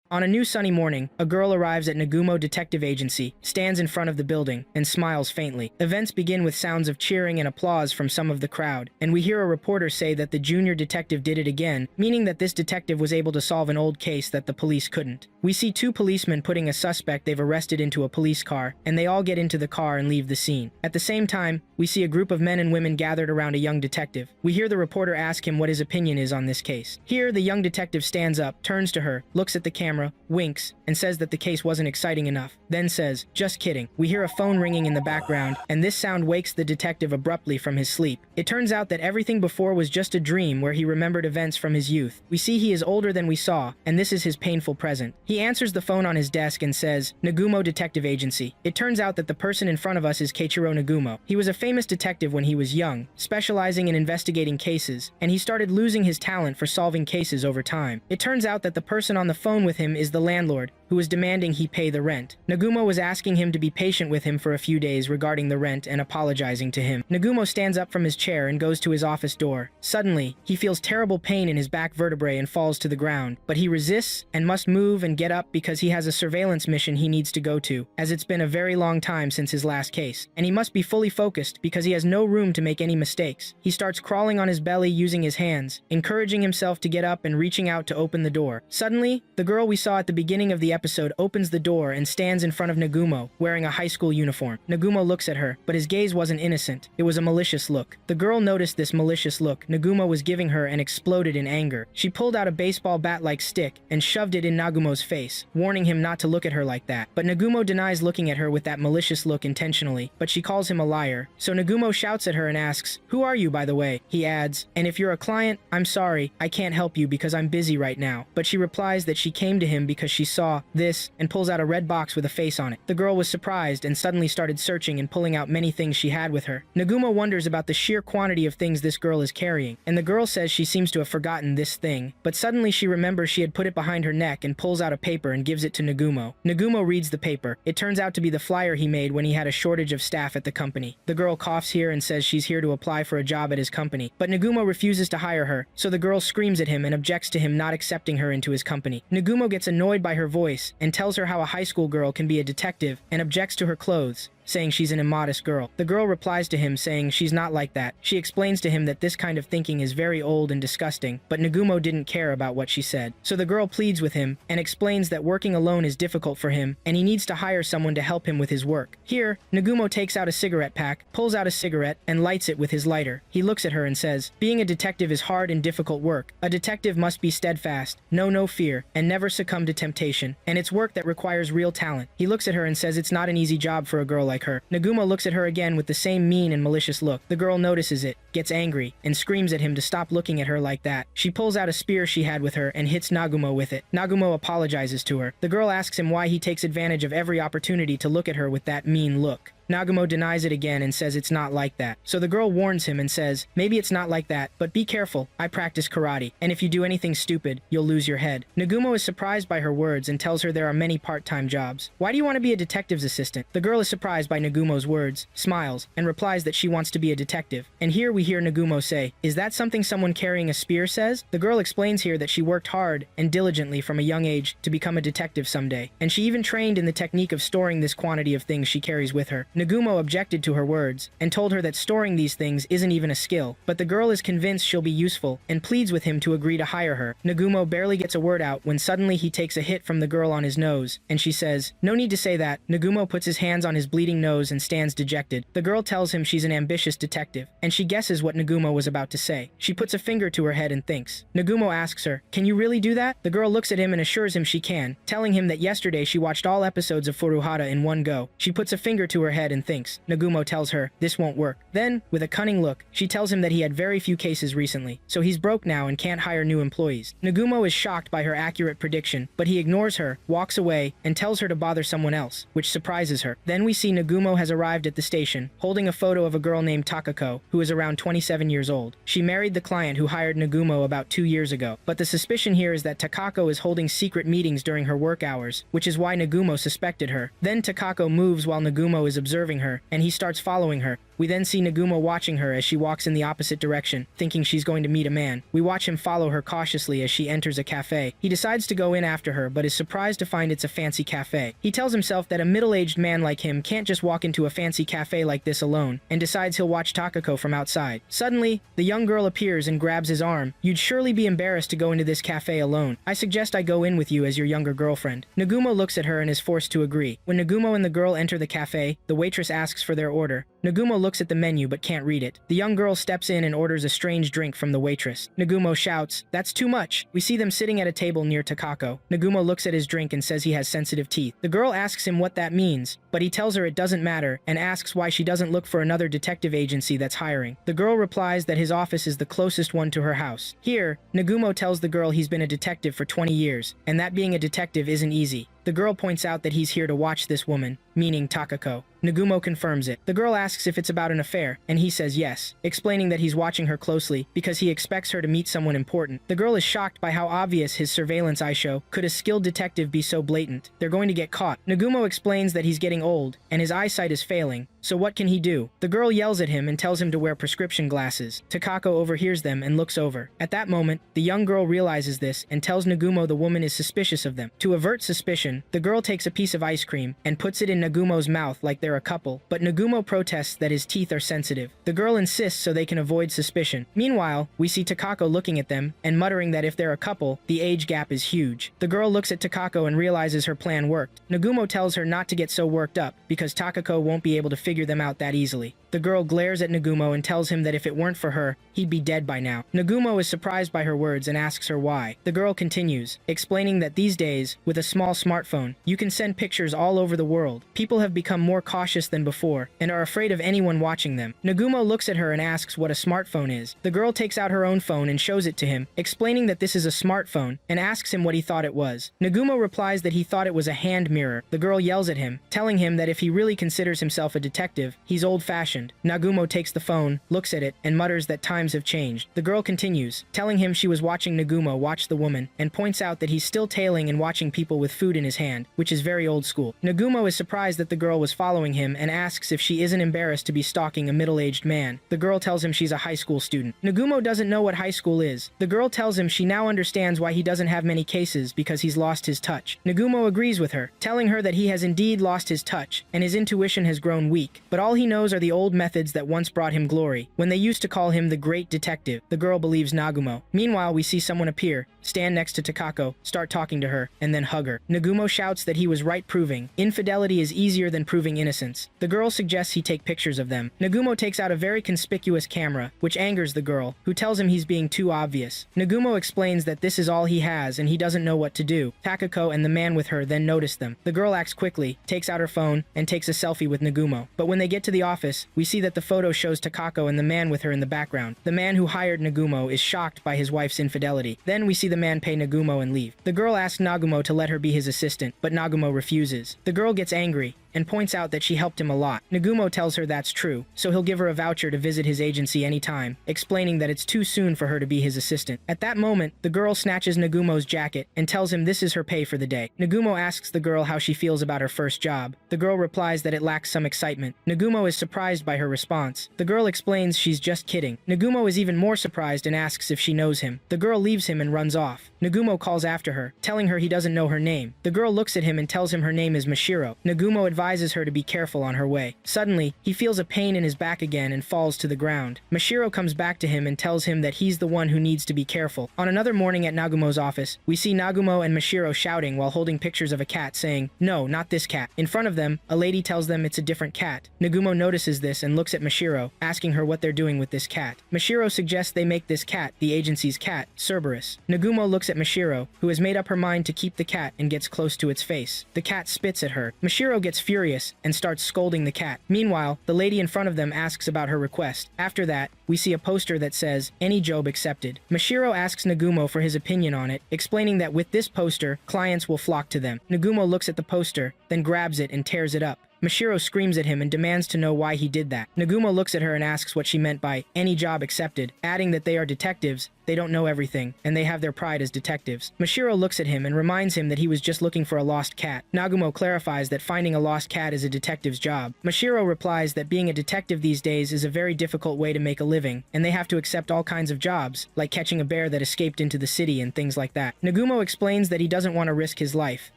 On a new sunny morning, a girl arrives at Nagumo Detective Agency, stands in front of the building, and smiles faintly. Events begin with sounds of cheering and applause from some of the crowd, and we hear a reporter say that the junior detective did it again, meaning that this detective was able to solve an old case that the police couldn't. We see two policemen putting a suspect they've arrested into a police car, and they all get into the car and leave the scene. At the same time, we see a group of men and women gathered around a young detective. We hear the reporter ask him what his opinion is on this case. Here, the young detective stands up, turns to her, looks at the camera, winks, and says that the case wasn't exciting enough, then says, "Just kidding." We hear a phone ringing in the background, and this sound wakes the detective abruptly from his sleep. It turns out that everything before was just a dream where he remembered events from his youth. We see he is older than we saw, and this is his painful present. He answers the phone on his desk and says, "Nagumo Detective Agency." It turns out that the person in front of us is Keiichiro Nagumo. He was a famous detective when he was young, specializing in investigating cases, and he started losing his talent for solving cases over time. It turns out that the person on the phone with him is the landlord, who was demanding he pay the rent. Nagumo was asking him to be patient with him for a few days regarding the rent and apologizing to him. Nagumo stands up from his chair and goes to his office door. Suddenly, he feels terrible pain in his back vertebrae and falls to the ground, but he resists and must move and get up because he has a surveillance mission he needs to go to, as it's been a very long time since his last case, and he must be fully focused because he has no room to make any mistakes. He starts crawling on his belly using his hands, encouraging himself to get up and reaching out to open the door. Suddenly, the girl we saw at the beginning of the episode opens the door and stands in front of Nagumo, wearing a high school uniform. Nagumo looks at her, but his gaze wasn't innocent. It was a malicious look. The girl noticed this malicious look Nagumo was giving her and exploded in anger. She pulled out a baseball bat-like stick and shoved it in Nagumo's face, warning him not to look at her like that. But Nagumo denies looking at her with that malicious look intentionally, but she calls him a liar. So Nagumo shouts at her and asks, "Who are you, by the way?" He adds, "And if you're a client, I'm sorry, I can't help you because I'm busy right now." But she replies that she came to him because she saw this and pulls out a red box with a face on it. The girl was surprised and suddenly started searching and pulling out many things she had with her. Nagumo wonders about the sheer quantity of things this girl is carrying, and the girl says she seems to have forgotten this thing, but suddenly she remembers she had put it behind her neck and pulls out a paper and gives it to Nagumo. Nagumo reads the paper. It turns out to be the flyer he made when he had a shortage of staff at the company. The girl coughs here and says she's here to apply for a job at his company, but Nagumo refuses to hire her, so the girl screams at him and objects to him not accepting her into his company. Nagumo gets annoyed by her voice and tells her how a high school girl can be a detective and objects to her clothes, saying she's an immodest girl. The girl replies to him saying she's not like that. She explains to him that this kind of thinking is very old and disgusting, but Nagumo didn't care about what she said. So the girl pleads with him and explains that working alone is difficult for him and he needs to hire someone to help him with his work. Here, Nagumo takes out a cigarette pack, pulls out a cigarette, and lights it with his lighter. He looks at her and says, "Being a detective is hard and difficult work. A detective must be steadfast, know no fear, and never succumb to temptation, and it's work that requires real talent." He looks at her and says it's not an easy job for a girl like her. Nagumo looks at her again with the same mean and malicious look. The girl notices it, gets angry, and screams at him to stop looking at her like that. She pulls out a spear she had with her and hits Nagumo with it. Nagumo apologizes to her. The girl asks him why he takes advantage of every opportunity to look at her with that mean look. Nagumo denies it again and says it's not like that. So the girl warns him and says, "Maybe it's not like that, but be careful. I practice karate, and if you do anything stupid, you'll lose your head." Nagumo is surprised by her words and tells her there are many part-time jobs. "Why do you want to be a detective's assistant?" The girl is surprised by Nagumo's words, smiles, and replies that she wants to be a detective. And here we hear Nagumo say, "Is that something someone carrying a spear says?" The girl explains here that she worked hard and diligently from a young age to become a detective someday, and she even trained in the technique of storing this quantity of things she carries with her. Nagumo objected to her words and told her that storing these things isn't even a skill, but the girl is convinced she'll be useful and pleads with him to agree to hire her. Nagumo barely gets a word out when suddenly he takes a hit from the girl on his nose, and she says, "No need to say that." Nagumo puts his hands on his bleeding nose and stands dejected. The girl tells him she's an ambitious detective, and she guesses what Nagumo was about to say. She puts a finger to her head and thinks. Nagumo asks her, "Can you really do that?" The girl looks at him and assures him she can, telling him that yesterday she watched all episodes of Furuhara in one go. She puts a finger to her head and thinks. Nagumo tells her, "This won't work." Then, with a cunning look, she tells him that he had very few cases recently, so he's broke now and can't hire new employees. Nagumo is shocked by her accurate prediction, but he ignores her, walks away, and tells her to bother someone else, which surprises her. Then we see Nagumo has arrived at the station, holding a photo of a girl named Takako, who is around 27 years old. She married the client who hired Nagumo about 2 years ago, but the suspicion here is that Takako is holding secret meetings during her work hours, which is why Nagumo suspected her. Then Takako moves while Nagumo is observing her, and he starts following her. We then see Nagumo watching her as she walks in the opposite direction, thinking she's going to meet a man. We watch him follow her cautiously as she enters a cafe. He decides to go in after her, but is surprised to find it's a fancy cafe. He tells himself that a middle-aged man like him can't just walk into a fancy cafe like this alone, and decides he'll watch Takako from outside. Suddenly, the young girl appears and grabs his arm. "You'd surely be embarrassed to go into this cafe alone. I suggest I go in with you as your younger girlfriend." Nagumo looks at her and is forced to agree. When Nagumo and the girl enter the cafe, the waitress asks for their order. Nagumo looks at the menu but can't read it. The young girl steps in and orders a strange drink from the waitress. Nagumo shouts, "That's too much." We see them sitting at a table near Takako. Nagumo looks at his drink and says he has sensitive teeth. The girl asks him what that means, but he tells her it doesn't matter and asks why she doesn't look for another detective agency that's hiring. The girl replies that his office is the closest one to her house. Here, Nagumo tells the girl he's been a detective for 20 years, and that being a detective isn't easy. The girl points out that he's here to watch this woman, meaning Takako. Nagumo confirms it. The girl asks if it's about an affair, and he says yes, explaining that he's watching her closely because he expects her to meet someone important. The girl is shocked by how obvious his surveillance eye show. Could a skilled detective be so blatant? They're going to get caught. Nagumo explains that he's getting old, and his eyesight is failing, so what can he do? The girl yells at him and tells him to wear prescription glasses. Takako overhears them and looks over. At that moment, the young girl realizes this and tells Nagumo the woman is suspicious of them. To avert suspicion, the girl takes a piece of ice cream and puts it in Nagumo's mouth like they're a couple, but Nagumo protests that his teeth are sensitive. The girl insists so they can avoid suspicion. Meanwhile, we see Takako looking at them and muttering that if they're a couple, the age gap is huge. The girl looks at Takako and realizes her plan worked. Nagumo tells her not to get so worked up because Takako won't be able to figure them out that easily. The girl glares at Nagumo and tells him that if it weren't for her, he'd be dead by now. Nagumo is surprised by her words and asks her why. The girl continues, explaining that these days, with a small smartphone, you can send pictures all over the world. People have become more cautious than before and are afraid of anyone watching them. Nagumo looks at her and asks what a smartphone is. The girl takes out her own phone and shows it to him, explaining that this is a smartphone, and asks him what he thought it was. Nagumo replies that he thought it was a hand mirror. The girl yells at him, telling him that if he really considers himself a detective, he's old-fashioned. Nagumo takes the phone, looks at it, and mutters that times have changed. The girl continues, telling him she was watching Nagumo watch the woman, and points out that he's still tailing and watching people with food in his hand, which is very old school. Nagumo is surprised that the girl was following him and asks if she isn't embarrassed to be stalking a middle-aged man. The girl tells him she's a high school student. Nagumo doesn't know what high school is. The girl tells him she now understands why he doesn't have many cases because he's lost his touch. Nagumo agrees with her, telling her that he has indeed lost his touch, and his intuition has grown weak, but all he knows are the old methods that once brought him glory, when they used to call him the Great Detective. The girl believes Nagumo. Meanwhile, we see someone appear, stand next to Takako, start talking to her, and then hug her. Nagumo shouts that he was right, proving infidelity is easier than proving innocence. The girl suggests he take pictures of them. Nagumo takes out a very conspicuous camera, which angers the girl, who tells him he's being too obvious. Nagumo explains that this is all he has and he doesn't know what to do. Takako and the man with her then notice them. The girl acts quickly, takes out her phone, and takes a selfie with Nagumo. But when they get to the office, we see that the photo shows Takako and the man with her in the background. The man who hired Nagumo is shocked by his wife's infidelity. Then we see the man pay Nagumo and leave. The girl asks Nagumo to let her be his assistant, but Nagumo refuses. The girl gets angry and points out that she helped him a lot. Nagumo tells her that's true, so he'll give her a voucher to visit his agency anytime, explaining that it's too soon for her to be his assistant. At that moment, the girl snatches Nagumo's jacket and tells him this is her pay for the day. Nagumo asks the girl how she feels about her first job. The girl replies that it lacks some excitement. Nagumo is surprised by her response. The girl explains she's just kidding. Nagumo is even more surprised and asks if she knows him. The girl leaves him and runs off. Nagumo calls after her, telling her he doesn't know her name. The girl looks at him and tells him her name is Mashiro. Nagumo advises her to be careful on her way. Suddenly, he feels a pain in his back again and falls to the ground. Mashiro comes back to him and tells him that he's the one who needs to be careful. On another morning at Nagumo's office, we see Nagumo and Mashiro shouting while holding pictures of a cat, saying, "No, not this cat." In front of them, a lady tells them it's a different cat. Nagumo notices this and looks at Mashiro, asking her what they're doing with this cat. Mashiro suggests they make this cat, the agency's cat, Cerberus. Nagumo looks at Mashiro, who has made up her mind to keep the cat, and gets close to its face. The cat spits at her. Mashiro gets furious and starts scolding the cat. Meanwhile, the lady in front of them asks about her request. After that, we see a poster that says, "Any job accepted." Mashiro asks Nagumo for his opinion on it, explaining that with this poster, clients will flock to them. Nagumo looks at the poster, then grabs it and tears it up. Mashiro screams at him and demands to know why he did that. Nagumo looks at her and asks what she meant by "any job accepted," adding that they are detectives they don't know everything, and they have their pride as detectives. Mashiro looks at him and reminds him that he was just looking for a lost cat. Nagumo clarifies that finding a lost cat is a detective's job. Mashiro replies that being a detective these days is a very difficult way to make a living, and they have to accept all kinds of jobs, like catching a bear that escaped into the city and things like that. Nagumo explains that he doesn't want to risk his life,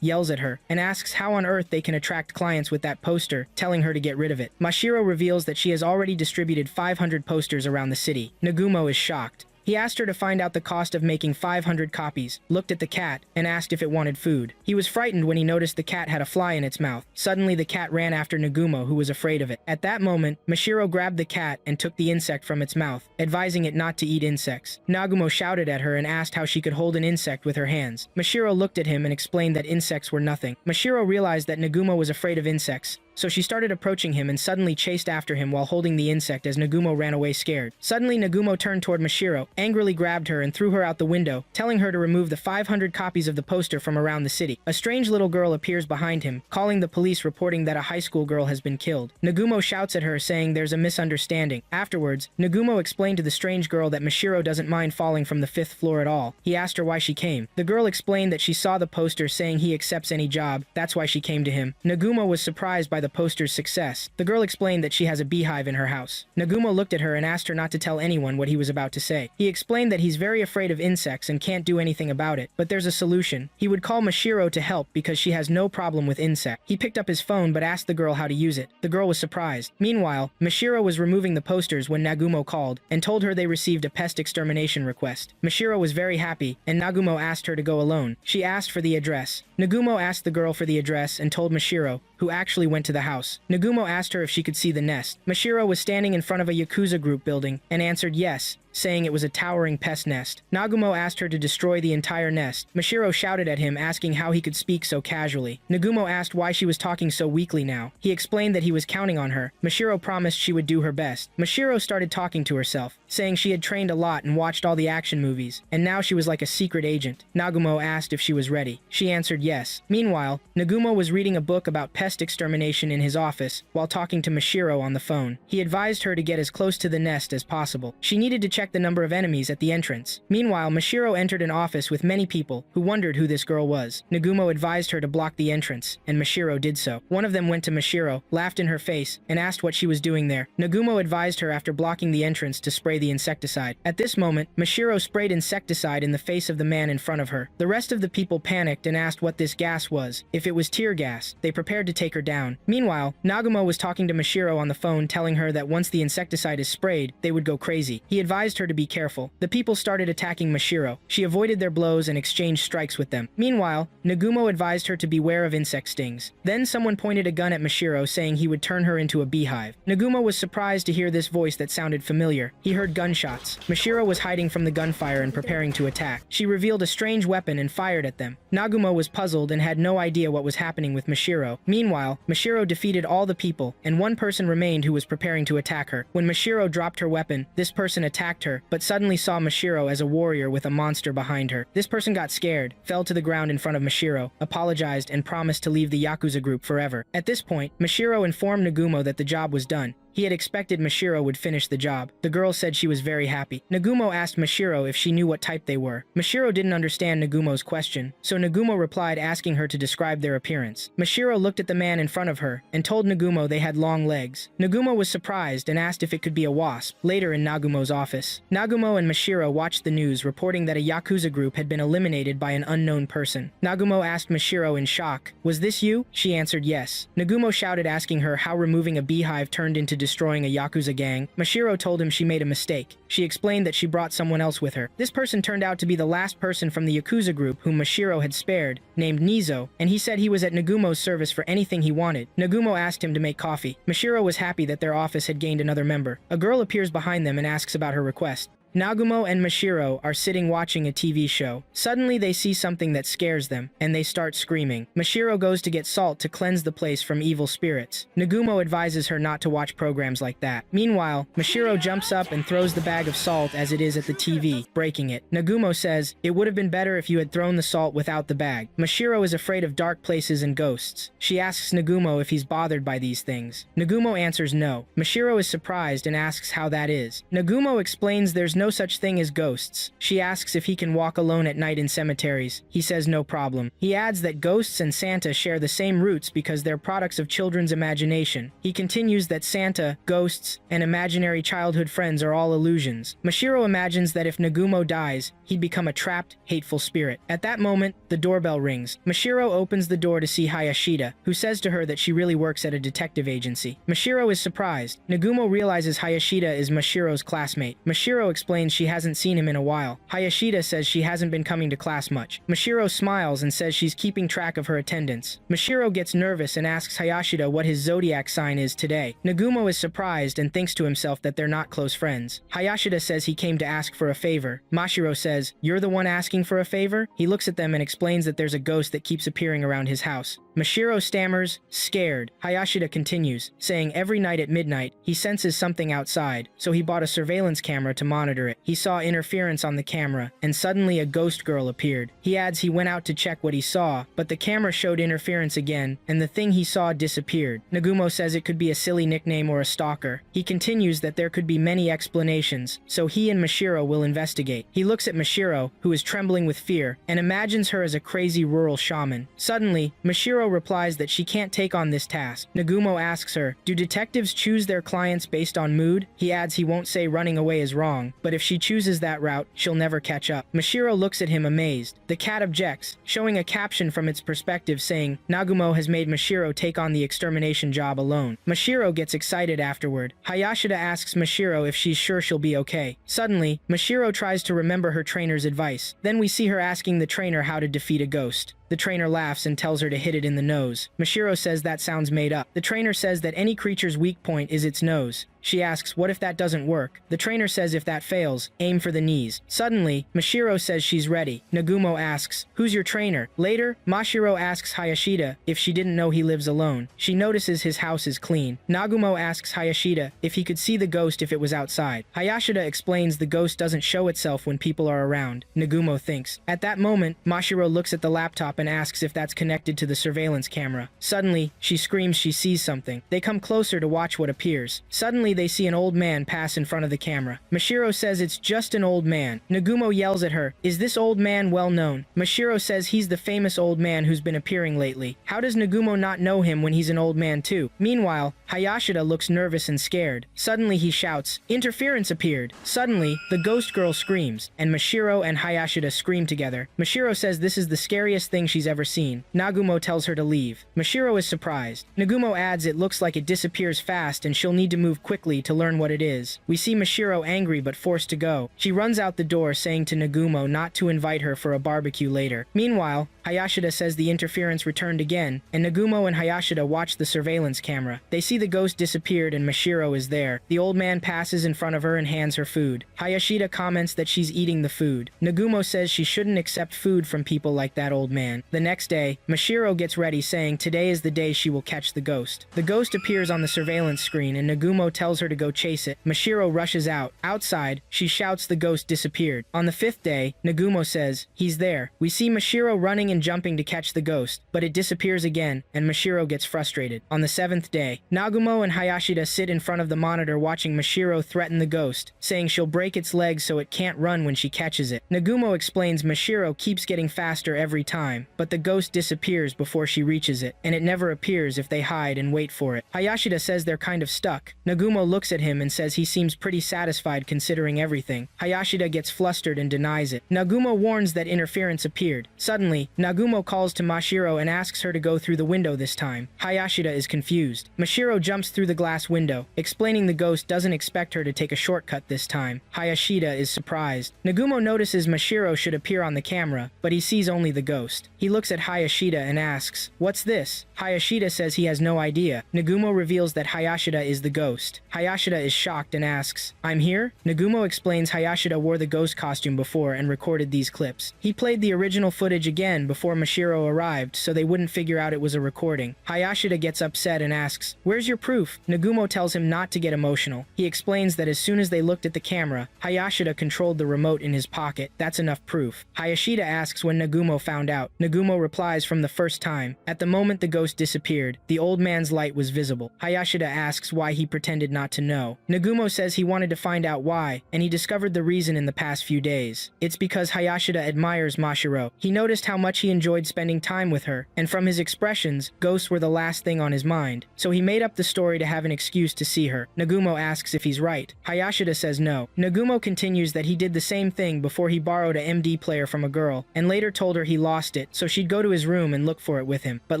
yells at her, and asks how on earth they can attract clients with that poster, telling her to get rid of it. Mashiro reveals that she has already distributed 500 posters around the city. Nagumo is shocked. He asked her to find out the cost of making 500 copies, looked at the cat, and asked if it wanted food. He was frightened when he noticed the cat had a fly in its mouth. Suddenly, the cat ran after Nagumo, who was afraid of it. At that moment, Mashiro grabbed the cat and took the insect from its mouth, advising it not to eat insects. Nagumo shouted at her and asked how she could hold an insect with her hands. Mashiro looked at him and explained that insects were nothing. Mashiro realized that Nagumo was afraid of insects, so she started approaching him and suddenly chased after him while holding the insect as Nagumo ran away scared. Suddenly, Nagumo turned toward Mashiro, angrily grabbed her and threw her out the window, telling her to remove the 500 copies of the poster from around the city. A strange little girl appears behind him, calling the police, reporting that a high school girl has been killed. Nagumo shouts at her, saying there's a misunderstanding. Afterwards, Nagumo explained to the strange girl that Mashiro doesn't mind falling from the 5th floor at all. He asked her why she came. The girl explained that she saw the poster saying he accepts any job, that's why she came to him. Nagumo was surprised by the poster's success. The girl explained that she has a beehive in her house. Nagumo looked at her and asked her not to tell anyone what he was about to say. He explained that he's very afraid of insects and can't do anything about it, but there's a solution. He would call Mashiro to help because she has no problem with insects. He picked up his phone but asked the girl how to use it. The girl was surprised. Meanwhile, Mashiro was removing the posters when Nagumo called and told her they received a pest extermination request. Mashiro was very happy, and Nagumo asked her to go alone. She asked for the address. Nagumo asked the girl for the address and told Mashiro, who actually went to the house. Nagumo asked her if she could see the nest. Mashiro was standing in front of a Yakuza group building and answered yes, saying it was a towering pest nest. Nagumo asked her to destroy the entire nest. Mashiro shouted at him, asking how he could speak so casually. Nagumo asked why she was talking so weakly now. He explained that he was counting on her. Mashiro promised she would do her best. Mashiro started talking to herself, saying she had trained a lot and watched all the action movies, and now she was like a secret agent. Nagumo asked if she was ready. She answered yes. Meanwhile, Nagumo was reading a book about pest extermination in his office while talking to Mashiro on the phone. He advised her to get as close to the nest as possible. She needed to check the number of enemies at the entrance. Meanwhile, Mashiro entered an office with many people who wondered who this girl was. Nagumo advised her to block the entrance, and Mashiro did so. One of them went to Mashiro, laughed in her face, and asked what she was doing there. Nagumo advised her after blocking the entrance to spray the insecticide. At this moment, Mashiro sprayed insecticide in the face of the man in front of her. The rest of the people panicked and asked what this gas was. If it was tear gas, they prepared to take her down. Meanwhile, Nagumo was talking to Mashiro on the phone, telling her that once the insecticide is sprayed, they would go crazy. He advised her to be careful. The people started attacking Mashiro. She avoided their blows and exchanged strikes with them. Meanwhile, Nagumo advised her to beware of insect stings. Then someone pointed a gun at Mashiro, saying he would turn her into a beehive. Nagumo was surprised to hear this voice that sounded familiar. He heard gunshots. Mashiro was hiding from the gunfire and preparing to attack. She revealed a strange weapon and fired at them. Nagumo was puzzled and had no idea what was happening with Mashiro. Meanwhile, Mashiro defeated all the people, and one person remained who was preparing to attack her. When Mashiro dropped her weapon, this person attacked her, but suddenly saw Mashiro as a warrior with a monster behind her. This person got scared, fell to the ground in front of Mashiro, apologized, and promised to leave the Yakuza group forever. At this point, Mashiro informed Nagumo that the job was done. He had expected Mashiro would finish the job. The girl said she was very happy. Nagumo asked Mashiro if she knew what type they were. Mashiro didn't understand Nagumo's question, so Nagumo replied, asking her to describe their appearance. Mashiro looked at the man in front of her and told Nagumo they had long legs. Nagumo was surprised and asked if it could be a wasp. Later in Nagumo's office, Nagumo and Mashiro watched the news reporting that a Yakuza group had been eliminated by an unknown person. Nagumo asked Mashiro in shock, "Was this you?" She answered yes. Nagumo shouted, asking her how removing a beehive turned into destroying a Yakuza gang. Mashiro told him she made a mistake. She explained that she brought someone else with her. This person turned out to be the last person from the Yakuza group whom Mashiro had spared, named Nizo, and he said he was at Nagumo's service for anything he wanted. Nagumo asked him to make coffee. Mashiro was happy that their office had gained another member. A girl appears behind them and asks about her request. Nagumo and Mashiro are sitting watching a TV show. Suddenly they see something that scares them, and they start screaming. Mashiro goes to get salt to cleanse the place from evil spirits. Nagumo advises her not to watch programs like that. Meanwhile, Mashiro jumps up and throws the bag of salt as it is at the TV, breaking it. Nagumo says, "It would have been better if you had thrown the salt without the bag." Mashiro is afraid of dark places and ghosts. She asks Nagumo if he's bothered by these things. Nagumo answers no. Mashiro is surprised and asks how that is. Nagumo explains there's no no such thing as ghosts. She asks if he can walk alone at night in cemeteries. He says no problem. He adds that ghosts and Santa share the same roots because they're products of children's imagination. He continues that Santa, ghosts, and imaginary childhood friends are all illusions. Mashiro imagines that if Nagumo dies, he'd become a trapped, hateful spirit. At that moment, the doorbell rings. Mashiro opens the door to see Hayashida, who says to her that she really works at a detective agency. Mashiro is surprised. Nagumo realizes Hayashida is Mashiro's classmate. Mashiro explains she hasn't seen him in a while. Hayashida says she hasn't been coming to class much. Mashiro smiles and says she's keeping track of her attendance. Mashiro gets nervous and asks Hayashida what his zodiac sign is today. Nagumo is surprised and thinks to himself that they're not close friends. Hayashida says he came to ask for a favor. Mashiro says, "You're the one asking for a favor?" He looks at them and explains that there's a ghost that keeps appearing around his house. Mashiro stammers, scared. Hayashida continues, saying every night at midnight, he senses something outside, so he bought a surveillance camera to monitor it. He saw interference on the camera, and suddenly a ghost girl appeared. He adds he went out to check what he saw, but the camera showed interference again, and the thing he saw disappeared. Nagumo says it could be a silly nickname or a stalker. He continues that there could be many explanations, so he and Mashiro will investigate. He looks at Mashiro, who is trembling with fear, and imagines her as a crazy rural shaman. Suddenly, Mashiro replies that she can't take on this task. Nagumo asks her, do detectives choose their clients based on mood? He adds he won't say running away is wrong, but if she chooses that route, she'll never catch up. Mashiro looks at him amazed. The cat objects, showing a caption from its perspective saying, Nagumo has made Mashiro take on the extermination job alone. Mashiro gets excited afterward. Hayashida asks Mashiro if she's sure she'll be okay. Suddenly, Mashiro tries to remember her trainer's advice. Then we see her asking the trainer how to defeat a ghost. The trainer laughs and tells her to hit it in the nose. Mashiro says that sounds made up. The trainer says that any creature's weak point is its nose. She asks, what if that doesn't work? The trainer says if that fails, aim for the knees. Suddenly, Mashiro says she's ready. Nagumo asks, who's your trainer? Later, Mashiro asks Hayashida if she didn't know he lives alone. She notices his house is clean. Nagumo asks Hayashida if he could see the ghost if it was outside. Hayashida explains the ghost doesn't show itself when people are around. Nagumo thinks. At that moment, Mashiro looks at the laptop and asks if that's connected to the surveillance camera. Suddenly, she screams she sees something. They come closer to watch what appears. Suddenly, they see an old man pass in front of the camera. Mashiro says it's just an old man. Nagumo yells at her, is this old man well known? Mashiro says he's the famous old man who's been appearing lately. How does Nagumo not know him when he's an old man too? Meanwhile, Hayashida looks nervous and scared. Suddenly he shouts, interference appeared. Suddenly, the ghost girl screams, and Mashiro and Hayashida scream together. Mashiro says this is the scariest thing she's ever seen. Nagumo tells her to leave. Mashiro is surprised. Nagumo adds it looks like it disappears fast and she'll need to move quickly to learn what it is. We see Mashiro angry but forced to go. She runs out the door saying to Nagumo not to invite her for a barbecue later. Meanwhile, Hayashida says the interference returned again, and Nagumo and Hayashida watch the surveillance camera. They see the ghost disappeared and Mashiro is there. The old man passes in front of her and hands her food. Hayashida comments that she's eating the food. Nagumo says she shouldn't accept food from people like that old man. The next day, Mashiro gets ready saying today is the day she will catch the ghost. The ghost appears on the surveillance screen and Nagumo tells her to go chase it. Mashiro rushes out. Outside, she shouts the ghost disappeared. On the fifth day, Nagumo says, he's there. We see Mashiro running and jumping to catch the ghost, but it disappears again, and Mashiro gets frustrated. On the seventh day, Nagumo and Hayashida sit in front of the monitor watching Mashiro threaten the ghost, saying she'll break its legs so it can't run when she catches it. Nagumo explains Mashiro keeps getting faster every time, but the ghost disappears before she reaches it, and it never appears if they hide and wait for it. Hayashida says they're kind of stuck. Nagumo looks at him and says he seems pretty satisfied considering everything. Hayashida gets flustered and denies it. Nagumo warns that interference appeared. Suddenly, Nagumo calls to Mashiro and asks her to go through the window this time. Hayashida is confused. Mashiro jumps through the glass window, explaining the ghost doesn't expect her to take a shortcut this time. Hayashida is surprised. Nagumo notices Mashiro should appear on the camera, but he sees only the ghost. He looks at Hayashida and asks, what's this? Hayashida says he has no idea. Nagumo reveals that Hayashida is the ghost. Hayashida is shocked and asks, I'm here? Nagumo explains Hayashida wore the ghost costume before and recorded these clips. He played the original footage again before Mashiro arrived so they wouldn't figure out it was a recording. Hayashida gets upset and asks, "Where's your proof?" Nagumo tells him not to get emotional. He explains that as soon as they looked at the camera, Hayashida controlled the remote in his pocket. That's enough proof. Hayashida asks when Nagumo found out. Nagumo replies from the first time. At the moment the ghost disappeared, the old man's light was visible. Hayashida asks why he pretended not to know. Nagumo says he wanted to find out why, and he discovered the reason in the past few days. It's because Hayashida admires Mashiro. He noticed how much he enjoyed spending time with her, and from his expressions, ghosts were the last thing on his mind. So he made up the story to have an excuse to see her. Nagumo asks if he's right. Hayashida says no. Nagumo continues that he did the same thing before he borrowed a MD player from a girl, and later told her he lost it, so she'd go to his room and look for it with him, but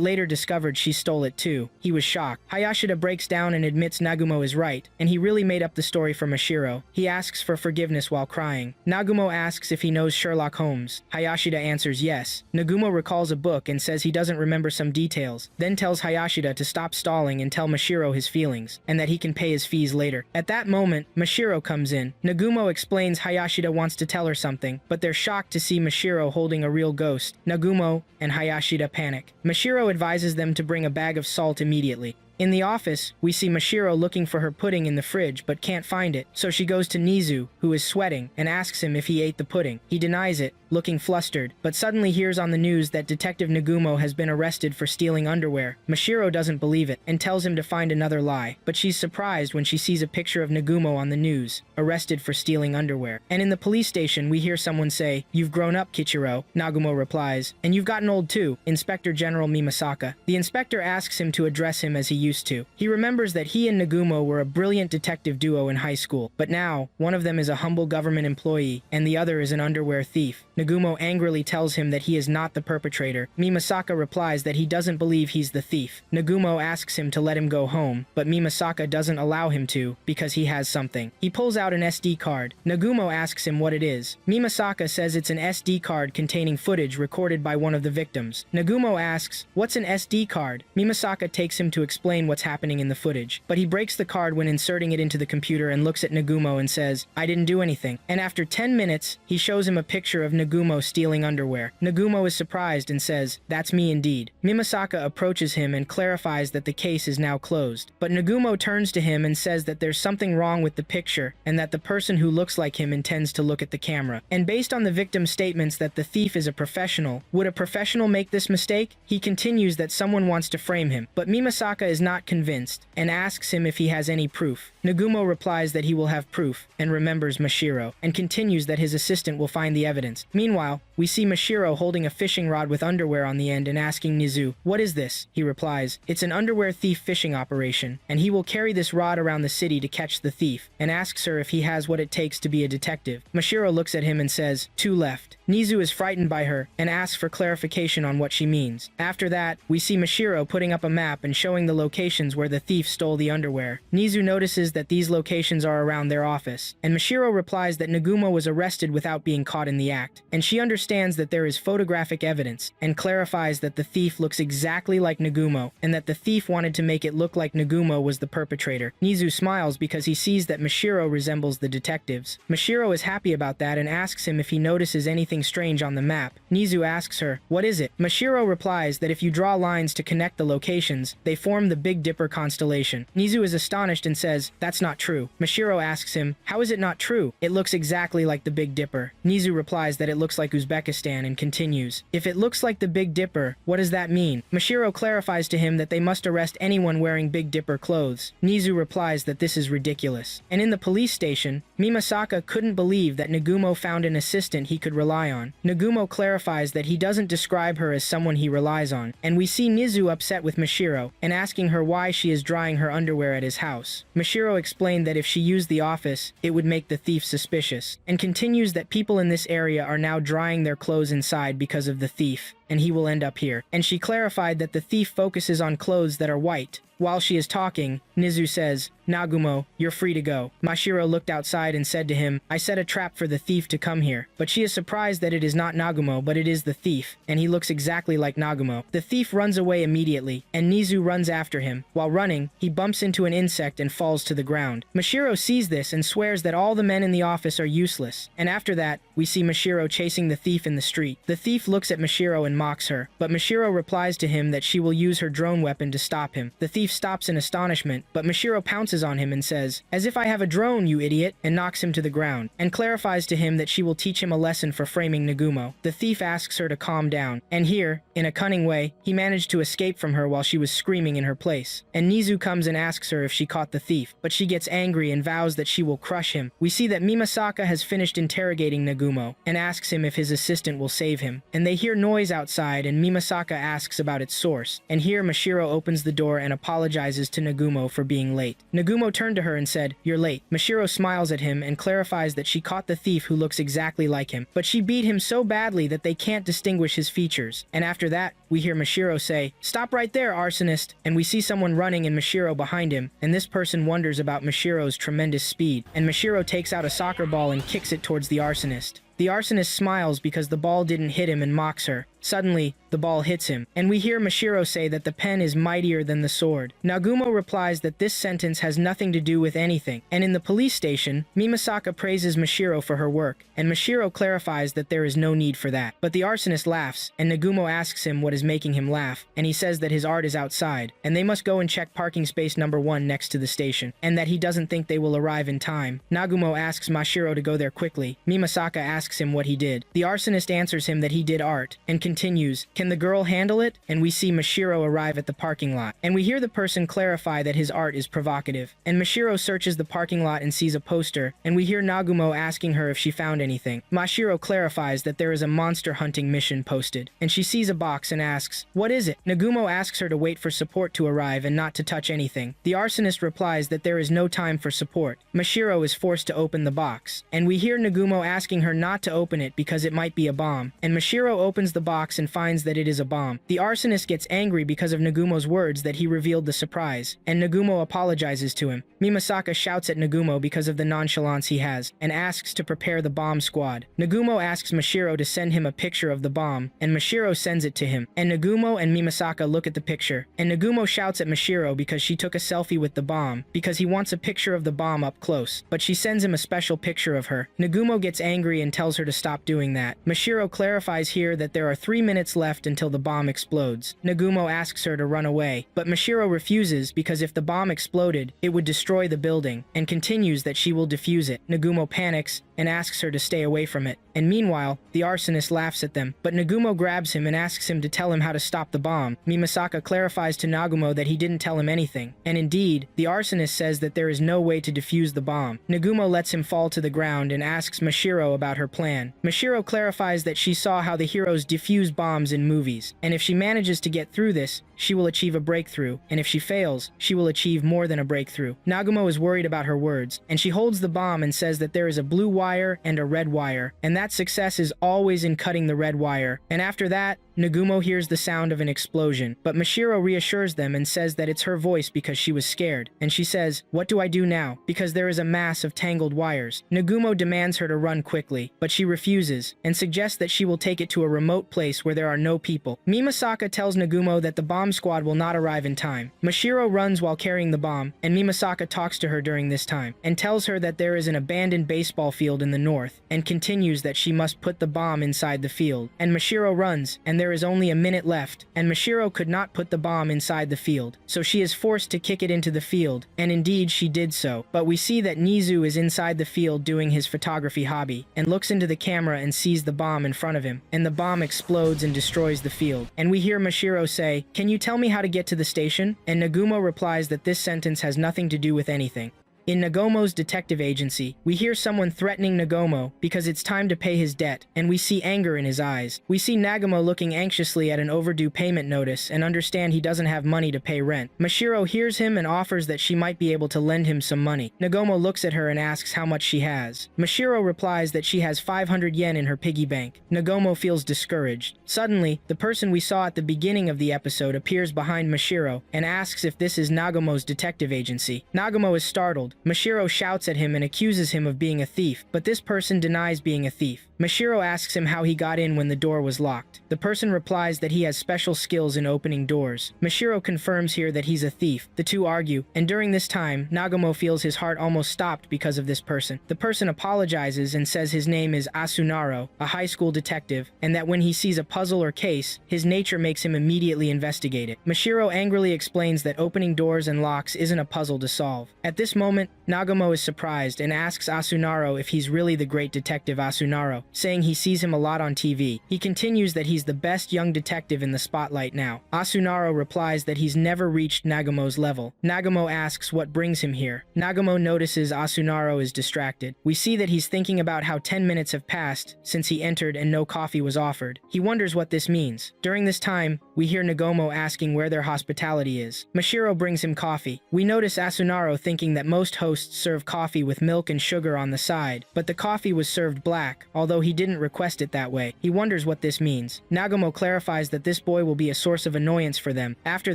later discovered she stole it too. He was shocked. Hayashida breaks down and admits Nagumo is right, and he really made up the story for Mashiro. He asks for forgiveness while crying. Nagumo asks if he knows Sherlock Holmes. Hayashida answers yes. Nagumo recalls a book and says he doesn't remember some details, then tells Hayashida to stop stalling and tell Mashiro his feelings, and that he can pay his fees later. At that moment, Mashiro comes in. Nagumo explains Hayashida wants to tell her something, but they're shocked to see Mashiro holding a real ghost. Nagumo and Hayashida panic. Mashiro advises them to bring a bag of salt immediately. In the office, we see Mashiro looking for her pudding in the fridge but can't find it, so she goes to Nizu, who is sweating, and asks him if he ate the pudding. He denies it, looking flustered, but suddenly hears on the news that Detective Nagumo has been arrested for stealing underwear. Mashiro doesn't believe it, and tells him to find another lie, but she's surprised when she sees a picture of Nagumo on the news, arrested for stealing underwear. And in the police station, we hear someone say, "You've grown up, Kichiro." Nagumo replies, "And you've gotten old too, Inspector General Mimasaka." The inspector asks him to address him as he used to. He remembers that he and Nagumo were a brilliant detective duo in high school, but now, one of them is a humble government employee, and the other is an underwear thief. Nagumo angrily tells him that he is not the perpetrator. Mimasaka replies that he doesn't believe he's the thief. Nagumo asks him to let him go home, but Mimasaka doesn't allow him to, because he has something. He pulls out an SD card. Nagumo asks him what it is. Mimasaka says it's an SD card containing footage recorded by one of the victims. Nagumo asks, "What's an SD card?" Mimasaka takes him to explain what's happening in the footage, but he breaks the card when inserting it into the computer and looks at Nagumo and says, "I didn't do anything." And after 10 minutes, he shows him a picture of Nagumo stealing underwear. Nagumo is surprised and says, "That's me indeed." Mimasaka approaches him and clarifies that the case is now closed, but Nagumo turns to him and says that there's something wrong with the picture and that the person who looks like him intends to look at the camera. And based on the victim's statements that the thief is a professional, would a professional make this mistake? He continues that someone wants to frame him, but Mimasaka is not convinced and asks him if he has any proof. Nagumo replies that he will have proof and remembers Mashiro, and continues that his assistant will find the evidence. Meanwhile, we see Mashiro holding a fishing rod with underwear on the end and asking Nizu, "What is this?" He replies, "It's an underwear thief fishing operation, and he will carry this rod around the city to catch the thief," and asks her if he has what it takes to be a detective. Mashiro looks at him and says, "Two left." Nizu is frightened by her and asks for clarification on what she means. After that, we see Mashiro putting up a map and showing the locations where the thief stole the underwear. Nizu notices that these locations are around their office, and Mashiro replies that Nagumo was arrested without being caught in the act, and she understands that there is photographic evidence, and clarifies that the thief looks exactly like Nagumo, and that the thief wanted to make it look like Nagumo was the perpetrator. Nizu smiles because he sees that Mashiro resembles the detectives. Mashiro is happy about that and asks him if he notices anything strange on the map. Nizu asks her, "What is it?" Mashiro replies that if you draw lines to connect the locations, they form the Big Dipper constellation. Nizu is astonished and says, "That's not true." Mashiro asks him, "How is it not true? It looks exactly like the Big Dipper." Nizu replies that it looks like Uzbekistan and continues, "If it looks like the Big Dipper, what does that mean?" Mashiro clarifies to him that they must arrest anyone wearing Big Dipper clothes. Nizu replies that this is ridiculous. And in the police station, Mimasaka couldn't believe that Nagumo found an assistant he could rely on. Nagumo clarifies that he doesn't describe her as someone he relies on, and we see Nizu upset with Mashiro and asking her why she is drying her underwear at his house. Mashiro explained that if she used the office, it would make the thief suspicious, and continues that people in this area are now drying their clothes inside because of the thief, and he will end up here. And she clarified that the thief focuses on clothes that are white. While she is talking, Nizu says, "Nagumo, you're free to go." Mashiro looked outside and said to him, "I set a trap for the thief to come here." But she is surprised that it is not Nagumo, but it is the thief, and he looks exactly like Nagumo. The thief runs away immediately, and Nizu runs after him. While running, he bumps into an insect and falls to the ground. Mashiro sees this and swears that all the men in the office are useless, and after that, we see Mashiro chasing the thief in the street. The thief looks at Mashiro and and mocks her, but Mashiro replies to him that she will use her drone weapon to stop him. The thief stops in astonishment, but Mashiro pounces on him and says, "As if I have a drone, you idiot," and knocks him to the ground, and clarifies to him that she will teach him a lesson for framing Nagumo. The thief asks her to calm down, and here, in a cunning way, he managed to escape from her while she was screaming in her place. And Nizu comes and asks her if she caught the thief, but she gets angry and vows that she will crush him. We see that Mimasaka has finished interrogating Nagumo, and asks him if his assistant will save him. And they hear noise outside, and Mimasaka asks about its source. And here Mashiro opens the door and apologizes to Nagumo for being late. Nagumo turned to her and said, "You're late." Mashiro smiles at him and clarifies that she caught the thief who looks exactly like him, but she beat him so badly that they can't distinguish his features. And after that, we hear Mashiro say, "Stop right there, arsonist," and we see someone running and Mashiro behind him, and this person wonders about Mashiro's tremendous speed, and Mashiro takes out a soccer ball and kicks it towards the arsonist. The arsonist smiles because the ball didn't hit him and mocks her. Suddenly, the ball hits him, and we hear Mashiro say that the pen is mightier than the sword. Nagumo replies that this sentence has nothing to do with anything, and in the police station, Mimasaka praises Mashiro for her work, and Mashiro clarifies that there is no need for that. But the arsonist laughs, and Nagumo asks him what is making him laugh, and he says that his art is outside, and they must go and check parking space number 1 next to the station, and that he doesn't think they will arrive in time. Nagumo asks Mashiro to go there quickly. Mimasaka asks him what he did. The arsonist answers him that he did art, and continues, "Can the girl handle it?" And we see Mashiro arrive at the parking lot, and we hear the person clarify that his art is provocative. And Mashiro searches the parking lot and sees a poster, and we hear Nagumo asking her if she found anything. Mashiro clarifies that there is a monster hunting mission posted, and she sees a box and asks, "What is it?" Nagumo asks her to wait for support to arrive and not to touch anything. The arsonist replies that there is no time for support. Mashiro is forced to open the box, and we hear Nagumo asking her not to open it because it might be a bomb, and Mashiro opens the box and finds that it is a bomb. The arsonist gets angry because of Nagumo's words that he revealed the surprise, and Nagumo apologizes to him. Mimasaka shouts at Nagumo because of the nonchalance he has, and asks to prepare the bomb squad. Nagumo asks Mashiro to send him a picture of the bomb, and Mashiro sends it to him, and Nagumo and Mimasaka look at the picture, and Nagumo shouts at Mashiro because she took a selfie with the bomb, because he wants a picture of the bomb up close, but she sends him a special picture of her. Nagumo gets angry and tells her to stop doing that. Mashiro clarifies here that there are 3 minutes left until the bomb explodes. Nagumo asks her to run away, but Mashiro refuses because if the bomb exploded, it would destroy the building, and continues that she will defuse it. Nagumo panics and asks her to stay away from it, and meanwhile, the arsonist laughs at them, but Nagumo grabs him and asks him to tell him how to stop the bomb. Mimasaka clarifies to Nagumo that he didn't tell him anything, and indeed, the arsonist says that there is no way to defuse the bomb. Nagumo lets him fall to the ground and asks Mashiro about her plan. Mashiro clarifies that she saw how the heroes defuse bombs in movies, and if she manages to get through this, she will achieve a breakthrough, and if she fails, she will achieve more than a breakthrough. Nagumo is worried about her words, and she holds the bomb and says that there is a blue wire and a red wire, and that success is always in cutting the red wire. And after that, Nagumo hears the sound of an explosion, but Mashiro reassures them and says that it's her voice because she was scared, and she says, "What do I do now?" because there is a mass of tangled wires. Nagumo demands her to run quickly, but she refuses, and suggests that she will take it to a remote place where there are no people. Mimasaka tells Nagumo that the bomb squad will not arrive in time. Mashiro runs while carrying the bomb, and Mimasaka talks to her during this time, and tells her that there is an abandoned baseball field in the north, and continues that she must put the bomb inside the field. And Mashiro runs, and there is only a minute left, and Mashiro could not put the bomb inside the field, so she is forced to kick it into the field, and indeed she did so. But we see that Nizu is inside the field doing his photography hobby, and looks into the camera and sees the bomb in front of him, and the bomb explodes and destroys the field. And we hear Mashiro say, "Can you tell me how to get to the station?" And Nagumo replies that this sentence has nothing to do with anything. In Nagomo's detective agency, we hear someone threatening Nagomo because it's time to pay his debt, and we see anger in his eyes. We see Nagomo looking anxiously at an overdue payment notice and understand he doesn't have money to pay rent. Mashiro hears him and offers that she might be able to lend him some money. Nagomo looks at her and asks how much she has. Mashiro replies that she has 500 yen in her piggy bank. Nagomo feels discouraged. Suddenly, the person we saw at the beginning of the episode appears behind Mashiro and asks if this is Nagomo's detective agency. Nagomo is startled. Mashiro shouts at him and accuses him of being a thief, but this person denies being a thief. Mashiro asks him how he got in when the door was locked. The person replies that he has special skills in opening doors. Mashiro confirms here that he's a thief. The two argue, and during this time, Nagumo feels his heart almost stopped because of this person. The person apologizes and says his name is Asunaro, a high school detective, and that when he sees a puzzle or case, his nature makes him immediately investigate it. Mashiro angrily explains that opening doors and locks isn't a puzzle to solve. At this moment, Nagumo is surprised and asks Asunaro if he's really the great detective Asunaro, saying he sees him a lot on TV. He continues that he's the best young detective in the spotlight now. Asunaro replies that he's never reached Nagumo's level. Nagumo asks what brings him here. Nagumo notices Asunaro is distracted. We see that he's thinking about how 10 minutes have passed since he entered and no coffee was offered. He wonders what this means. During this time, we hear Nagumo asking where their hospitality is. Mashiro brings him coffee. We notice Asunaro thinking that most hosts serve coffee with milk and sugar on the side, but the coffee was served black, although he didn't request it that way. He wonders what this means. Nagumo clarifies that this boy will be a source of annoyance for them. After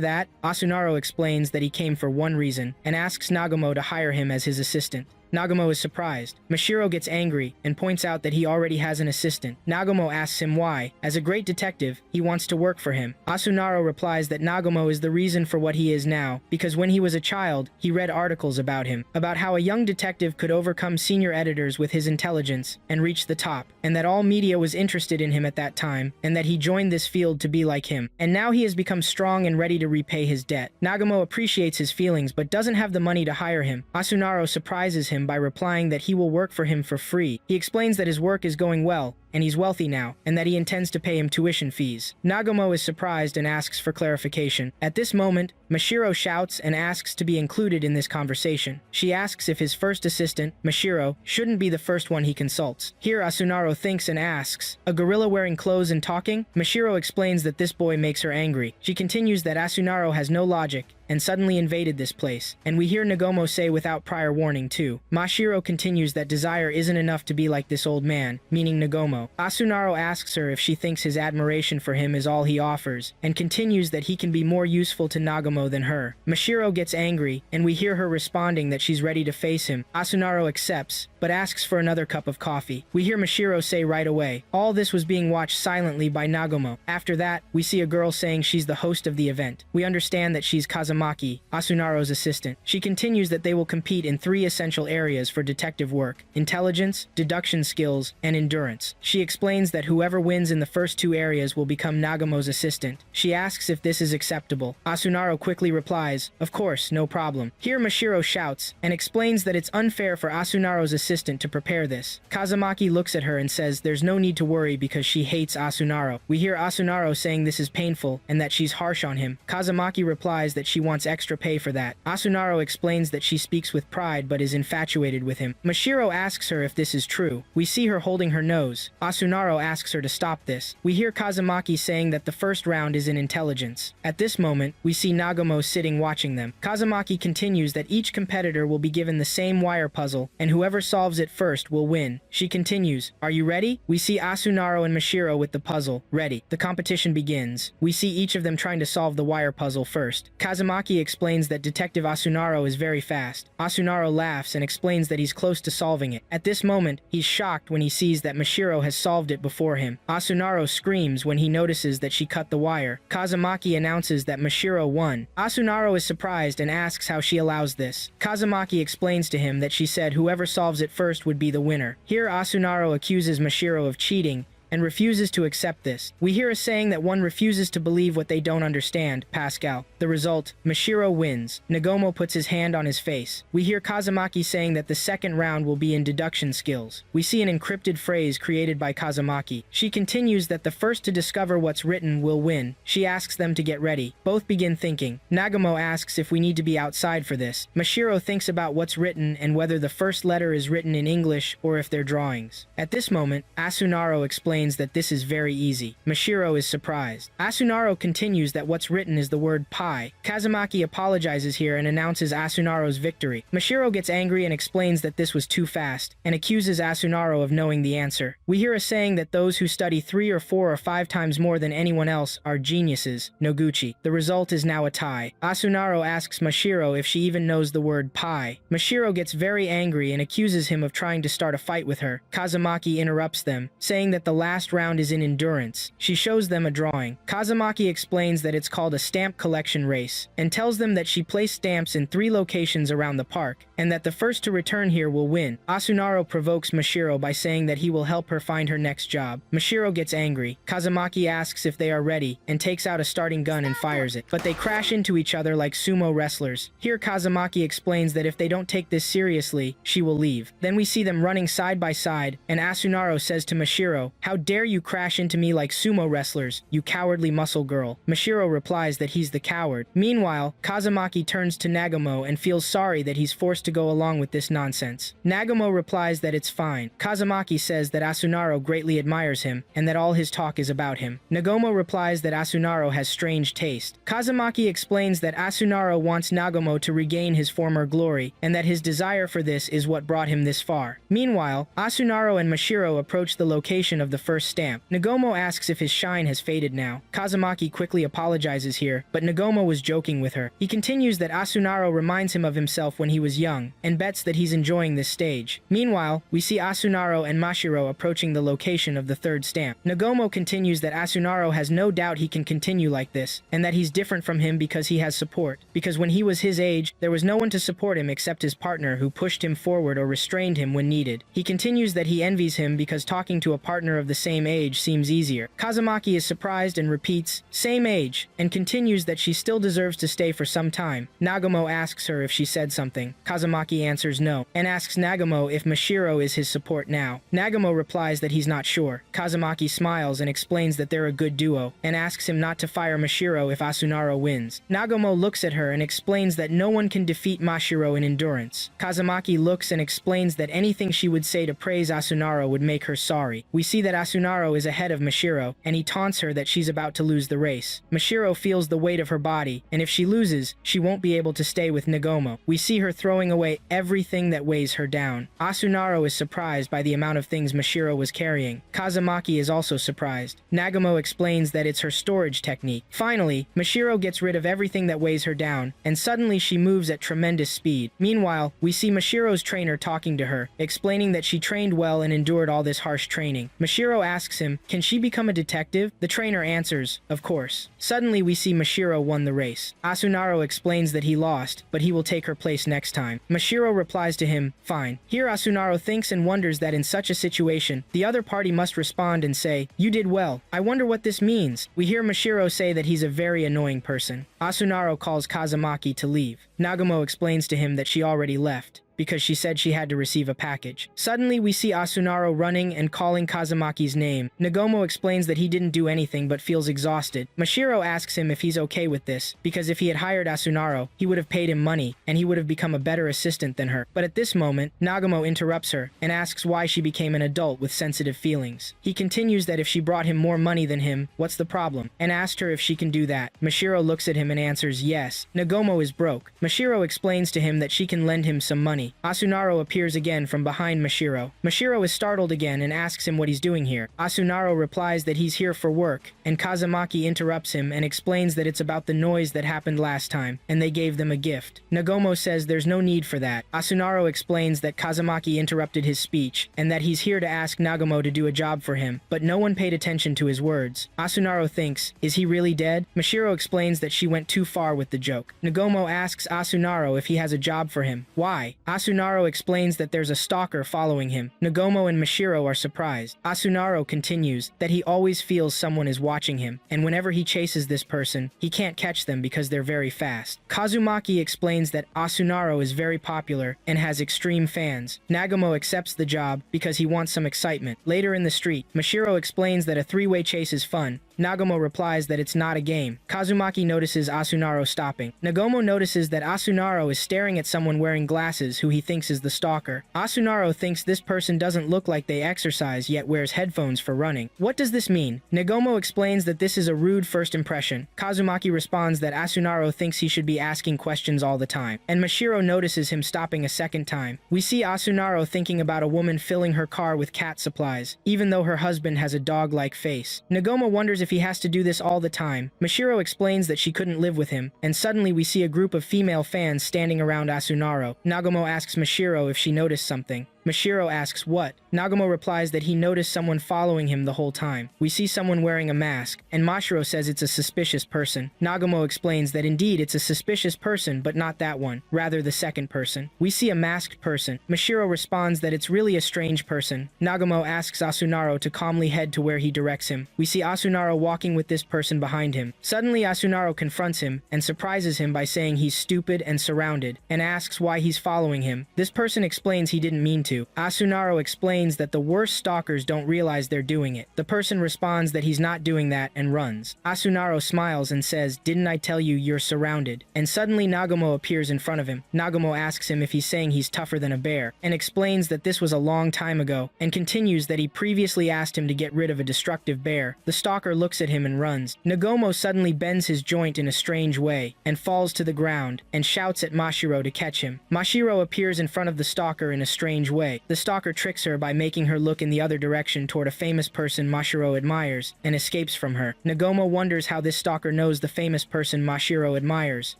that, Asunaro explains that he came for one reason, and asks Nagumo to hire him as his assistant. Nagumo is surprised. Mashiro gets angry and points out that he already has an assistant. Nagumo asks him why. As a great detective, he wants to work for him. Asunaro replies that Nagumo is the reason for what he is now, because when he was a child, he read articles about him, about how a young detective could overcome senior editors with his intelligence and reach the top, and that all media was interested in him at that time, and that he joined this field to be like him. And now he has become strong and ready to repay his debt. Nagumo appreciates his feelings but doesn't have the money to hire him. Asunaro surprises him by replying that he will work for him for free. He explains that his work is going well, and he's wealthy now, and that he intends to pay him tuition fees. Nagumo is surprised and asks for clarification. At this moment, Mashiro shouts and asks to be included in this conversation. She asks if his first assistant, Mashiro, shouldn't be the first one he consults. Here Asunaro thinks and asks, "A gorilla wearing clothes and talking?" Mashiro explains that this boy makes her angry. She continues that Asunaro has no logic and suddenly invaded this place, and we hear Nagumo say without prior warning too. Mashiro continues that desire isn't enough to be like this old man, meaning Nagumo. Asunaro asks her if she thinks his admiration for him is all he offers, and continues that he can be more useful to Nagumo than her. Mashiro gets angry, and we hear her responding that she's ready to face him. Asunaro accepts, but asks for another cup of coffee. We hear Mashiro say right away. All this was being watched silently by Nagumo. After that, we see a girl saying she's the host of the event. We understand that she's Kazumaki, Asunaro's assistant. She continues that they will compete in 3 essential areas for detective work: intelligence, deduction skills, and endurance. She explains that whoever wins in the first 2 areas will become Nagumo's assistant. She asks if this is acceptable. Asunaro quickly replies, "Of course, no problem." Here Mashiro shouts and explains that it's unfair for Asunaro's assistant to prepare this. Kazumaki looks at her and says there's no need to worry because she hates Asunaro. We hear Asunaro saying this is painful and that she's harsh on him. Kazumaki replies that she wants extra pay for that. Asunaro explains that she speaks with pride but is infatuated with him. Mashiro asks her if this is true. We see her holding her nose. Asunaro asks her to stop this. We hear Kazumaki saying that the first round is in intelligence. At this moment, we see Nagumo sitting watching them. Kazumaki continues that each competitor will be given the same wire puzzle, and whoever solves it first will win. She continues, "Are you ready?" We see Asunaro and Mashiro with the puzzle, ready. The competition begins. We see each of them trying to solve the wire puzzle first. Kazumaki explains that Detective Asunaro is very fast. Asunaro laughs and explains that he's close to solving it. At this moment, he's shocked when he sees that Mashiro has solved it before him. Asunaro screams when he notices that she cut the wire. Kazumaki announces that Mashiro won. Asunaro is surprised and asks how she allows this. Kazumaki explains to him that she said whoever solves it first would be the winner. Here Asunaro accuses Mashiro of cheating and refuses to accept this. We hear a saying that one refuses to believe what they don't understand, Pascal. The result, Mashiro wins. Nagumo puts his hand on his face. We hear Kazumaki saying that the second round will be in deduction skills. We see an encrypted phrase created by Kazumaki. She continues that the first to discover what's written will win. She asks them to get ready. Both begin thinking. Nagumo asks if we need to be outside for this. Mashiro thinks about what's written and whether the first letter is written in English or if they're drawings. At this moment, Asunaro explains that this is very easy. Mashiro is surprised. Asunaro continues that what's written is the word pa pie. Kazumaki apologizes here and announces Asunaro's victory. Mashiro gets angry and explains that this was too fast, and accuses Asunaro of knowing the answer. We hear a saying that those who study 3 or 4 or 5 times more than anyone else are geniuses, Noguchi. The result is now a tie. Asunaro asks Mashiro if she even knows the word pie. Mashiro gets very angry and accuses him of trying to start a fight with her. Kazumaki interrupts them, saying that the last round is in endurance. She shows them a drawing. Kazumaki explains that it's called a stamp collection race, and tells them that she placed stamps in 3 locations around the park, and that the first to return here will win. Asunaro provokes Mashiro by saying that he will help her find her next job. Mashiro gets angry. Kazumaki asks if they are ready, and takes out a starting gun and fires it. But they crash into each other like sumo wrestlers. Here Kazumaki explains that if they don't take this seriously, she will leave. Then we see them running side by side, and Asunaro says to Mashiro, "How dare you crash into me like sumo wrestlers, you cowardly muscle girl." Mashiro replies that he's the coward. Meanwhile, Kazumaki turns to Nagumo and feels sorry that he's forced to go along with this nonsense. Nagumo replies that it's fine. Kazumaki says that Asunaro greatly admires him, and that all his talk is about him. Nagumo replies that Asunaro has strange taste. Kazumaki explains that Asunaro wants Nagumo to regain his former glory, and that his desire for this is what brought him this far. Meanwhile, Asunaro and Mashiro approach the location of the first stamp. Nagumo asks if his shine has faded now. Kazumaki quickly apologizes here, but Nagumo was joking with her. He continues that Asunaro reminds him of himself when he was young, and bets that he's enjoying this stage. Meanwhile, we see Asunaro and Mashiro approaching the location of the third stamp. Nagumo continues that Asunaro has no doubt he can continue like this, and that he's different from him because he has support. Because when he was his age, there was no one to support him except his partner who pushed him forward or restrained him when needed. He continues that he envies him because talking to a partner of the same age seems easier. Kazumaki is surprised and repeats, "Same age," and continues that she still deserves to stay for some time. Nagumo asks her if she said something. Kazumaki answers no, and asks Nagumo if Mashiro is his support now. Nagumo replies that he's not sure. Kazumaki smiles and explains that they're a good duo, and asks him not to fire Mashiro if Asunaro wins. Nagumo looks at her and explains that no one can defeat Mashiro in endurance. Kazumaki looks and explains that anything she would say to praise Asunaro would make her sorry. We see that Asunaro is ahead of Mashiro, and he taunts her that she's about to lose the race. Mashiro feels the weight of her body, and if she loses, she won't be able to stay with Nagumo. We see her throwing away everything that weighs her down. Asunaro is surprised by the amount of things Mashiro was carrying. Kazumaki is also surprised. Nagumo explains that it's her storage technique. Finally, Mashiro gets rid of everything that weighs her down, and suddenly she moves at tremendous speed. Meanwhile, we see Mashiro's trainer talking to her, explaining that she trained well and endured all this harsh training. Mashiro asks him, can she become a detective? The trainer answers, of course. Suddenly we see Mashiro won the race. Asunaro explains that he lost, but he will take her place next time. Mashiro replies to him, fine. Here Asunaro thinks and wonders that in such a situation, the other party must respond and say, you did well. I wonder what this means. We hear Mashiro say that he's a very annoying person. Asunaro calls Kazumaki to leave. Nagumo explains to him that she already left, because she said she had to receive a package. Suddenly, we see Asunaro running and calling Kazumaki's name. Nagumo explains that he didn't do anything but feels exhausted. Mashiro asks him if he's okay with this, because if he had hired Asunaro, he would have paid him money, and he would have become a better assistant than her. But at this moment, Nagumo interrupts her, and asks why she became an adult with sensitive feelings. He continues that if she brought him more money than him, what's the problem? And asked her if she can do that. Mashiro looks at him and answers yes. Nagumo is broke. Mashiro explains to him that she can lend him some money. Asunaro appears again from behind Mashiro. Mashiro is startled again and asks him what he's doing here. Asunaro replies that he's here for work, and Kazumaki interrupts him and explains that it's about the noise that happened last time, and they gave them a gift. Nagumo says there's no need for that. Asunaro explains that Kazumaki interrupted his speech, and that he's here to ask Nagumo to do a job for him, but no one paid attention to his words. Asunaro thinks, is he really dead? Mashiro explains that she went too far with the joke. Nagumo asks Asunaro if he has a job for him. Why? Asunaro explains that there's a stalker following him. Nagumo and Mashiro are surprised. Asunaro continues that he always feels someone is watching him, and whenever he chases this person, he can't catch them because they're very fast. Kazumaki explains that Asunaro is very popular and has extreme fans. Nagumo accepts the job because he wants some excitement. Later in the street, Mashiro explains that a three-way chase is fun, Nagumo replies that it's not a game. Kazumaki notices Asunaro stopping. Nagumo notices that Asunaro is staring at someone wearing glasses who he thinks is the stalker. Asunaro thinks this person doesn't look like they exercise yet wears headphones for running. What does this mean? Nagumo explains that this is a rude first impression. Kazumaki responds that Asunaro thinks he should be asking questions all the time. And Mashiro notices him stopping a second time. We see Asunaro thinking about a woman filling her car with cat supplies, even though her husband has a dog-like face. Nagumo wonders if he has to do this all the time. Mashiro explains that she couldn't live with him, and suddenly we see a group of female fans standing around Asunaro. Nagumo asks Mashiro if she noticed something. Mashiro asks what. Nagumo replies that he noticed someone following him the whole time. We see someone wearing a mask, and Mashiro says it's a suspicious person. Nagumo explains that indeed it's a suspicious person, but not that one, rather the second person. We see a masked person. Mashiro responds that it's really a strange person. Nagumo asks Asunaro to calmly head to where he directs him. We see Asunaro walking with this person behind him. Suddenly Asunaro confronts him and surprises him by saying he's stupid and surrounded, and asks why he's following him. This person explains he didn't mean to. Asunaro explains that the worst stalkers don't realize they're doing it. The person responds that he's not doing that and runs. Asunaro smiles and says, "Didn't I tell you you're surrounded?" And suddenly Nagumo appears in front of him. Nagumo asks him if he's saying he's tougher than a bear, and explains that this was a long time ago, and continues that he previously asked him to get rid of a destructive bear. The stalker looks at him and runs. Nagumo suddenly bends his joint in a strange way, and falls to the ground, and shouts at Mashiro to catch him. Mashiro appears in front of the stalker in a strange way. The stalker tricks her by making her look in the other direction toward a famous person Mashiro admires, and escapes from her. Nagumo wonders how this stalker knows the famous person Mashiro admires.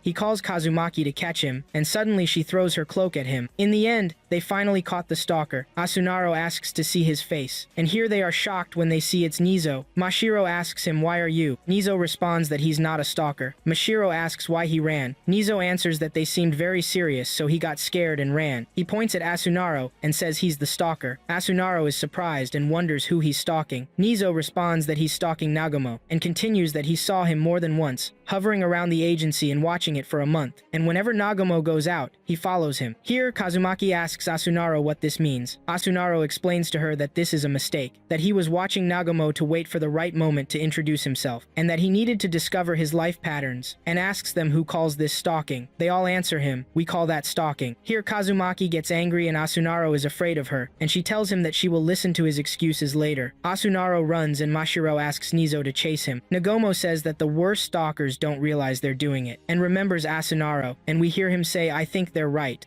He calls Kazumaki to catch him, and suddenly she throws her cloak at him. In the end, they finally caught the stalker. Asunaro asks to see his face, and here they are shocked when they see it's Nizo. Mashiro asks him, "Why are you?" Nizo responds that he's not a stalker. Mashiro asks why he ran. Nizo answers that they seemed very serious, so he got scared and ran. He points at Asunaro and says he's the stalker. Asunaro is surprised and wonders who he's stalking. Nizo responds that he's stalking Nagumo, and continues that he saw him more than once, hovering around the agency and watching it for a month, and whenever Nagumo goes out, he follows him. Here, Kazumaki asks Asunaro what this means. Asunaro explains to her that this is a mistake, that he was watching Nagumo to wait for the right moment to introduce himself, and that he needed to discover his life patterns, and asks them who calls this stalking. They all answer him, "We call that stalking." Here, Kazumaki gets angry and Asunaro is afraid of her, and she tells him that she will listen to his excuses later. Asunaro runs and Mashiro asks Nizo to chase him. Nagumo says that the worst stalkers don't realize they're doing it, and remembers Asunaro, and we hear him say, "I think they're right."